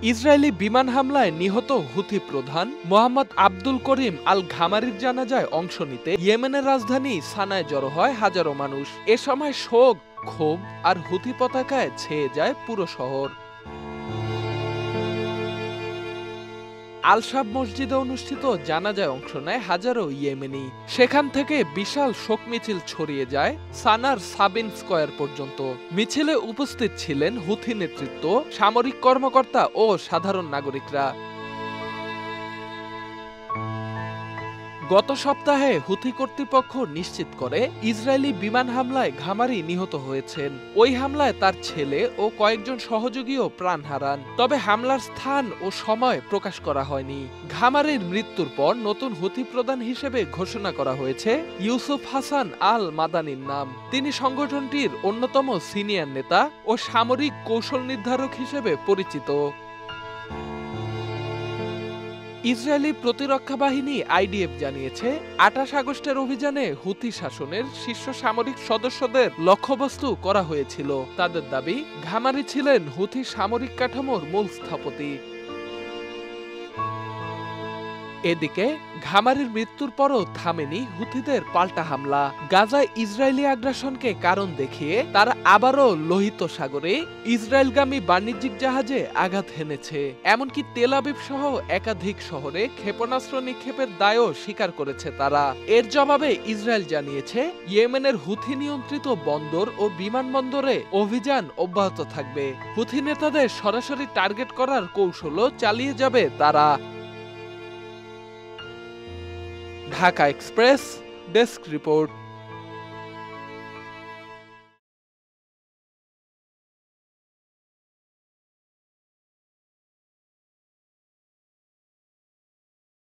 Israeli বিমান হামলায় নিহত হুথি প্রধান মোহাম্মদ আব্দুল করিম আল ঘামারির জানাজায় অংশ নিতে ইয়েমেনের রাজধানী সানায় জড়ো হয় হাজারো মানুষ। এ সময় শোক, ক্ষোভ আর হুথি পতাকায় ছেয়ে যায় পুরো শহর। আল-শাব মসজিদে অনুষ্ঠিত জানাজায় অংশ নেয় হাজারো ইয়েমেনি। সেখান থেকে বিশাল শোক মিছিল ছড়িয়ে যায় সানার সাবিন স্কয়ার পর্যন্ত। মিছিলে উপস্থিত ছিলেন হুথি নেতৃত্ব, সামরিক কর্মকর্তা ও সাধারণ নাগরিকরা। গত সপ্তাহে হুথি কর্তৃপক্ষ নিশ্চিত করে ইসরায়েলি বিমান হামলায় ঘামারি নিহত হয়েছেন। ওই হামলায় তার ছেলে ও কয়েকজন সহযোগীও প্রাণ হারান। তবে হামলার স্থান ও সময় প্রকাশ করা হয়নি। ঘামারির মৃত্যুর পর নতুন হুথি প্রধান হিসেবে ঘোষণা করা হয়েছে ইউসুফ হাসান আল মাদানির নাম। তিনি সংগঠনটির অন্যতম সিনিয়র নেতা ও সামরিক কৌশল নির্ধারক হিসেবে পরিচিত। ইসরায়েলি প্রতিরক্ষা বাহিনী আইডিএফ জানিয়েছে ২৮ আগস্টের অভিযানে হুথি শাসনের শীর্ষ সামরিক সদস্যদের লক্ষ্যবস্তু করা হয়েছিল। তাদের দাবি, ঘামারি ছিলেন হুথি সামরিক কাঠামোর মূল স্থপতি। এদিকে ঘামারির মৃত্যুর পরও থামেনি হুথিদের পাল্টা হামলা। গাজায় ইসরায়েলি আগ্রাসনকে কারণ দেখিয়ে তারা আবারও লোহিত সাগরে ইসরায়েলগামী বাণিজ্যিক জাহাজে আঘাত হেনেছে। এমনকি তেল আবিব সহ একাধিক শহরে ক্ষেপণাস্ত্র নিক্ষেপের দায়ও স্বীকার করেছে তারা। এর জবাবে ইসরায়েল জানিয়েছে ইয়েমেনের হুথি নিয়ন্ত্রিত বন্দর ও বিমানবন্দরে অভিযান অব্যাহত থাকবে। হুথি নেতাদের সরাসরি টার্গেট করার কৌশলও চালিয়ে যাবে তারা। Dhaka express desk report.